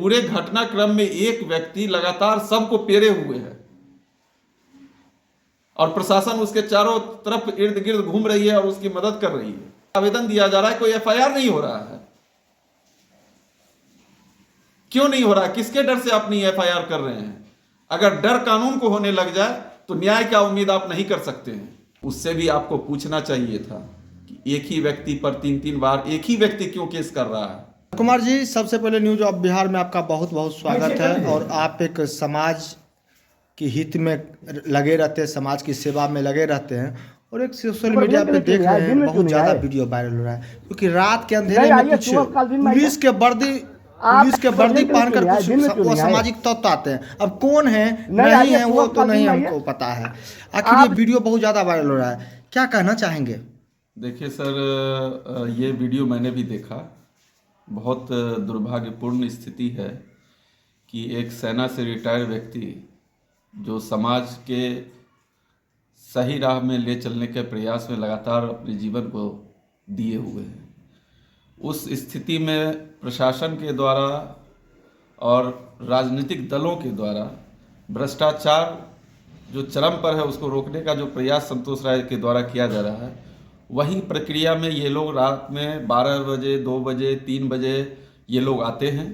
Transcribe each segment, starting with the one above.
पूरे घटनाक्रम में एक व्यक्ति लगातार सबको पेरे हुए है और प्रशासन उसके चारों तरफ इर्द गिर्द घूम रही है और उसकी मदद कर रही है। आवेदन दिया जा रहा है, कोई एफआईआर नहीं हो रहा है। क्यों नहीं हो रहा है? किसके डर से आप नहीं एफआईआर कर रहे हैं? अगर डर कानून को होने लग जाए तो न्याय क्या उम्मीद आप नहीं कर सकते हैं। उससे भी आपको पूछना चाहिए था कि एक ही व्यक्ति पर 3-3 बार एक ही व्यक्ति क्यों केस कर रहा है। कुमार जी, सबसे पहले न्यूज ऑफ बिहार में आपका बहुत बहुत स्वागत है। और आप एक समाज के हित में लगे रहते हैं, समाज की सेवा में लगे रहते हैं, और एक सोशल मीडिया पे देख रहे हैं बहुत ज़्यादा वीडियो वायरल हो रहा है, क्योंकि रात के अंधेरे में कुछ पुलिस के वर्दी पहनकर कुछ असामाजिक तत्व आते हैं। अब कौन है नहीं है वो तो नहीं हमको पता है। आखिर ये वीडियो बहुत ज़्यादा वायरल हो रहा है, क्या कहना चाहेंगे? देखिए सर, ये वीडियो मैंने भी देखा। बहुत दुर्भाग्यपूर्ण स्थिति है कि एक सेना से रिटायर व्यक्ति जो समाज के सही राह में ले चलने के प्रयास में लगातार अपने जीवन को दिए हुए हैं, उस स्थिति में प्रशासन के द्वारा और राजनीतिक दलों के द्वारा भ्रष्टाचार जो चरम पर है उसको रोकने का जो प्रयास संतोष राय के द्वारा किया जा रहा है, वही प्रक्रिया में ये लोग रात में 12 बजे, 2 बजे, 3 बजे ये लोग आते हैं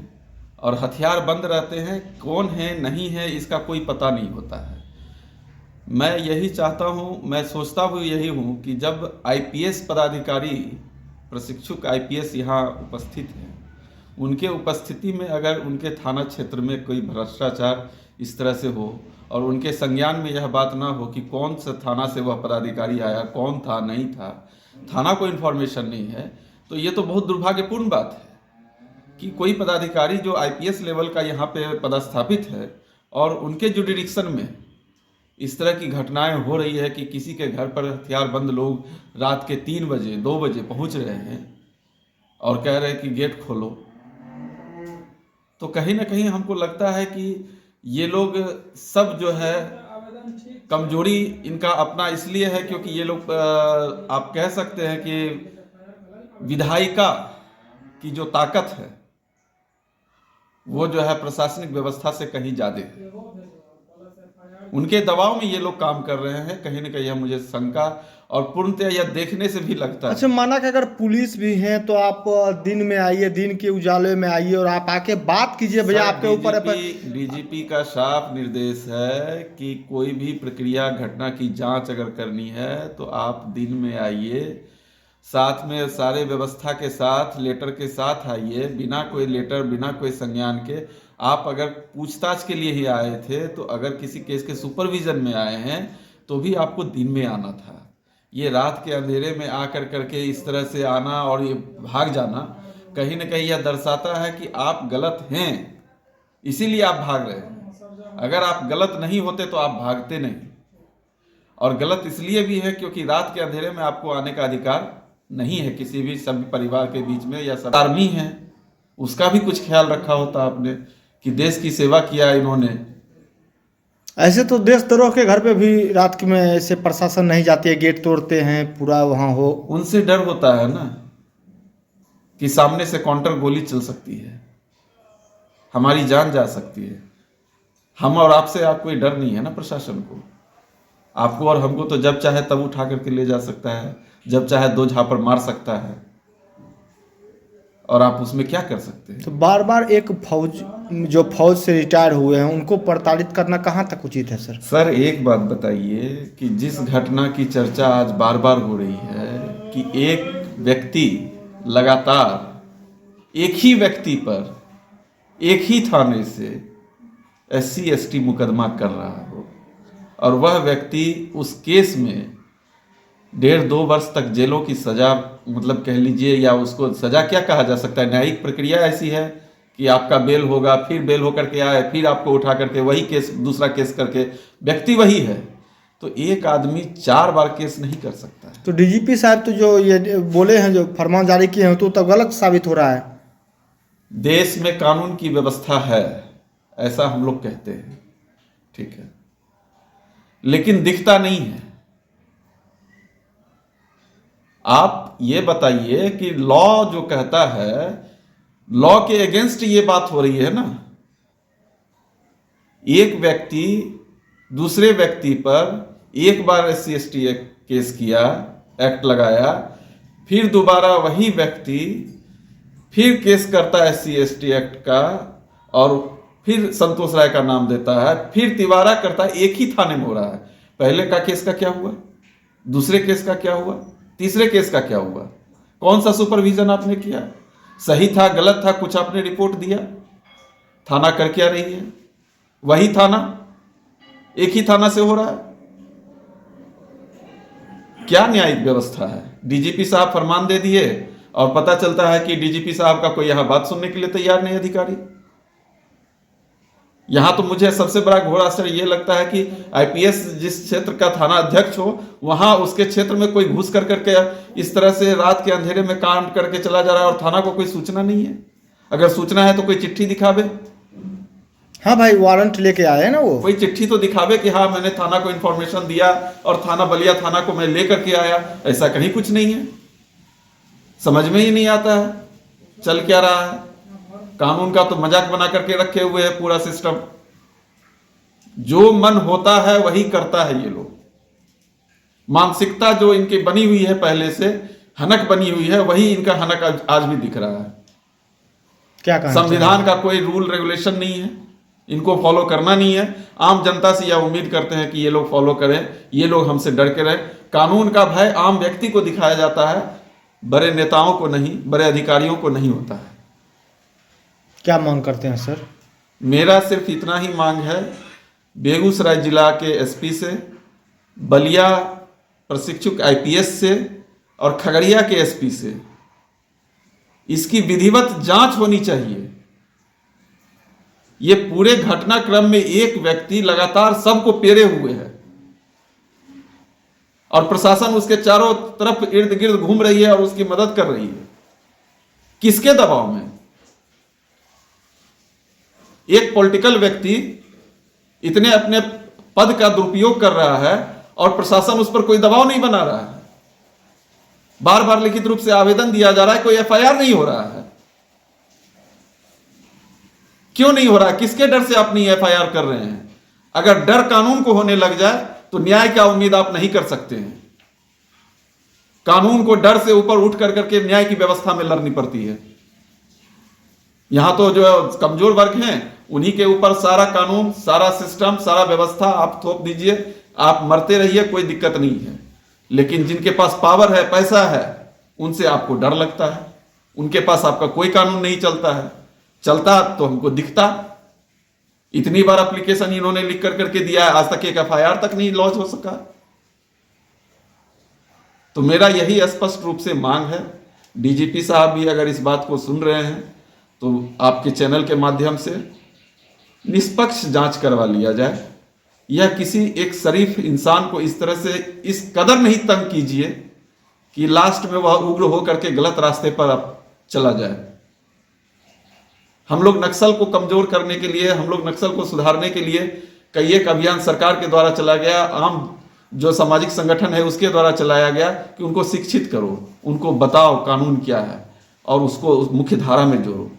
और हथियार बंद रहते हैं। कौन है नहीं है इसका कोई पता नहीं होता है। मैं यही चाहता हूँ, मैं सोचता हूँ यही हूँ कि जब आईपीएस पदाधिकारी, प्रशिक्षुक आईपीएस यहाँ उपस्थित हैं, उनके उपस्थिति में अगर उनके थाना क्षेत्र में कोई भ्रष्टाचार इस तरह से हो और उनके संज्ञान में यह बात ना हो कि कौन सा थाना से वह पदाधिकारी आया, कौन था नहीं था, थाना को इन्फॉर्मेशन नहीं है, तो ये तो बहुत दुर्भाग्यपूर्ण बात है कि कोई पदाधिकारी जो आईपीएस लेवल का यहाँ पे पदस्थापित है और उनके जुडिक्शन में इस तरह की घटनाएं हो रही है कि किसी के घर पर हथियारबंद लोग रात के 3 बजे 2 बजे पहुंच रहे हैं और कह रहे हैं कि गेट खोलो। तो कहीं ना कहीं हमको लगता है कि ये लोग सब जो है कमजोरी इनका अपना इसलिए है क्योंकि ये लोग आप कह सकते हैं कि विधायिका की जो ताकत है वो जो है प्रशासनिक व्यवस्था से कहीं ज्यादा है। उनके दबाव में ये लोग काम कर रहे हैं। कहीं ना कहीं यह मुझे शंका और पूर्णतः यह देखने से भी लगता है। अच्छा, माना कि अगर पुलिस भी है तो आप दिन में आइए, दिन के उजाले में आइए और आप आके बात कीजिए भैया आपके ऊपर। डीजीपी का साफ निर्देश है कि कोई भी प्रक्रिया घटना की जांच अगर करनी है तो आप दिन में आइए, साथ में सारे व्यवस्था के साथ लेटर के साथ आइए, बिना कोई लेटर बिना कोई संज्ञान के। आप अगर पूछताछ के लिए ही आए थे तो अगर किसी केस के सुपरविजन में आए हैं तो भी आपको दिन में आना था। ये रात के अंधेरे में आकर करके इस तरह से आना और ये भाग जाना कहीं ना कहीं यह दर्शाता है कि आप गलत हैं, इसीलिए आप भाग रहे हैं। अगर आप गलत नहीं होते तो आप भागते नहीं। और गलत इसलिए भी है क्योंकि रात के अंधेरे में आपको आने का अधिकार नहीं है किसी भी सभ्य परिवार के बीच में। या सब आर्मी है उसका भी कुछ ख्याल रखा होता आपने कि देश की सेवा किया इन्होंने। ऐसे तो देशद्रोह के घर पे भी रात में ऐसे प्रशासन नहीं जाती है, गेट तोड़ते हैं पूरा वहाँ हो। उनसे डर होता है ना कि सामने से काउंटर गोली चल सकती है, हमारी जान जा सकती है। हम और आपसे आप कोई डर नहीं है ना प्रशासन को। आपको और हमको तो जब चाहे तब उठा करके ले जा सकता है, जब चाहे 2 झापड़ मार सकता है, और आप उसमें क्या कर सकते हैं। तो बार बार एक फौज से रिटायर हुए हैं उनको प्रताड़ित करना कहाँ तक उचित है सर? सर एक बात बताइए कि जिस घटना की चर्चा आज बार बार हो रही है कि एक व्यक्ति लगातार एक ही व्यक्ति पर एक ही थाने से SC/ST मुकदमा कर रहा हो और वह व्यक्ति उस केस में 1.5-2 वर्ष तक जेलों की सजा, मतलब कह लीजिए, या उसको सजा क्या कहा जा सकता है, न्यायिक प्रक्रिया ऐसी है कि आपका बेल होगा, फिर बेल होकर के आए, फिर आपको उठा करके वही केस, दूसरा केस करके, व्यक्ति वही है, तो एक आदमी 4 बार केस नहीं कर सकता है। तो डीजीपी साहब तो जो ये बोले हैं, जो फरमान जारी किए हैं, तो तब गलत साबित हो रहा है। देश में कानून की व्यवस्था है ऐसा हम लोग कहते हैं, ठीक है, लेकिन दिखता नहीं है। आप ये बताइए कि लॉ जो कहता है लॉ के अगेंस्ट ये बात हो रही है ना। एक व्यक्ति दूसरे व्यक्ति पर एक बार SC/ST केस किया, एक्ट लगाया, फिर दोबारा वही व्यक्ति फिर केस करता है SC/ST एक्ट का और फिर संतोष राय का नाम देता है, फिर तिवारा करता है। एक ही थाने में हो रहा है। पहले का केस का क्या हुआ, दूसरे केस का क्या हुआ, तीसरे केस का क्या हुआ? कौन सा सुपरविजन आपने किया? सही था, गलत था, कुछ आपने रिपोर्ट दिया? थाना कर क्या रही है? वही थाना, एक ही थाना से हो रहा है। क्या न्यायिक व्यवस्था है? DGP साहब फरमान दे दिए और पता चलता है कि DGP साहब का कोई यहां बात सुनने के लिए तैयार नहीं अधिकारी। यहां तो मुझे सबसे बड़ा घोर आश्चर्य यह लगता है कि IPS जिस क्षेत्र का थाना अध्यक्ष हो, वहां उसके क्षेत्र में कोई घुस कर करके इस तरह से रात के अंधेरे में कांड करके चला जा रहा है और थाना को कोई सूचना नहीं है। अगर सूचना है तो कोई चिट्ठी दिखावे। हाँ भाई, वारंट लेके आए हैं ना वो, कोई चिट्ठी तो दिखावे कि हाँ मैंने थाना को इंफॉर्मेशन दिया और थाना बलिया थाना को मैं लेकर के आया। ऐसा कहीं कुछ नहीं है। समझ में ही नहीं आता है चल क्या रहा है। कानून का तो मजाक बना करके रखे हुए है पूरा सिस्टम। जो मन होता है वही करता है ये लोग। मानसिकता जो इनकी बनी हुई है पहले से, हनक बनी हुई है, वही इनका हनक आज भी दिख रहा है। क्या कहना संविधान का कोई रूल रेगुलेशन नहीं है, इनको फॉलो करना नहीं है। आम जनता से यह उम्मीद करते हैं कि ये लोग फॉलो करें, ये लोग हमसे डर के रहें। कानून का भय आम व्यक्ति को दिखाया जाता है, बड़े नेताओं को नहीं, बड़े अधिकारियों को नहीं होता है। क्या मांग करते हैं सर? मेरा सिर्फ इतना ही मांग है, बेगूसराय जिला के SP से, बलिया प्रशिक्षुक IPS से और खगड़िया के SP से इसकी विधिवत जांच होनी चाहिए। ये पूरे घटनाक्रम में एक व्यक्ति लगातार सबको पेरे हुए है और प्रशासन उसके चारों तरफ इर्द गिर्द घूम रही है और उसकी मदद कर रही है। किसके दबाव में? एक पॉलिटिकल व्यक्ति इतने अपने पद का दुरुपयोग कर रहा है और प्रशासन उस पर कोई दबाव नहीं बना रहा है। बार बार लिखित रूप से आवेदन दिया जा रहा है, कोई FIR नहीं हो रहा है। क्यों नहीं हो रहा है? किसके डर से आप नहीं FIR कर रहे हैं? अगर डर कानून को होने लग जाए तो न्याय का उम्मीद आप नहीं कर सकते हैं। कानून को डर से ऊपर उठ कर करके न्याय की व्यवस्था में लड़नी पड़ती है। यहां तो जो कमजोर वर्ग हैं उन्हीं के ऊपर सारा कानून, सारा सिस्टम, सारा व्यवस्था आप थोप दीजिए, आप मरते रहिए, कोई दिक्कत नहीं है। लेकिन जिनके पास पावर है, पैसा है, उनसे आपको डर लगता है। उनके पास आपका कोई कानून नहीं चलता है। चलता तो हमको दिखता। इतनी बार एप्लीकेशन इन्होंने लिख कर करके दिया है, आज तक एक FIR तक नहीं लॉन्च हो सका। तो मेरा यही स्पष्ट रूप से मांग है, DGP साहब भी अगर इस बात को सुन रहे हैं तो आपके चैनल के माध्यम से निष्पक्ष जांच करवा लिया जाए। यह किसी एक शरीफ इंसान को इस तरह से इस कदर नहीं तंग कीजिए कि लास्ट में वह उग्र होकर के गलत रास्ते पर अब चला जाए। हम लोग नक्सल को कमजोर करने के लिए, हम लोग नक्सल को सुधारने के लिए कई एक अभियान सरकार के द्वारा चला गया, आम जो सामाजिक संगठन है उसके द्वारा चलाया गया कि उनको शिक्षित करो, उनको बताओ कानून क्या है और उसको मुख्य धारा में जोड़ो।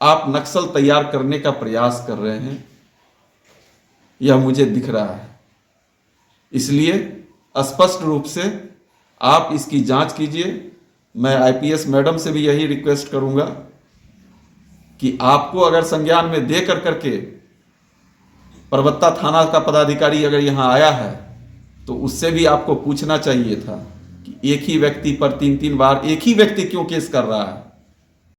आप नक्सल तैयार करने का प्रयास कर रहे हैं, यह मुझे दिख रहा है। इसलिए स्पष्ट रूप से आप इसकी जांच कीजिए। मैं IPS मैडम से भी यही रिक्वेस्ट करूंगा कि आपको अगर संज्ञान में दे कर करके परबत्ता थाना का पदाधिकारी अगर यहां आया है तो उससे भी आपको पूछना चाहिए था कि एक ही व्यक्ति पर 3-3 बार एक ही व्यक्ति क्यों केस कर रहा है।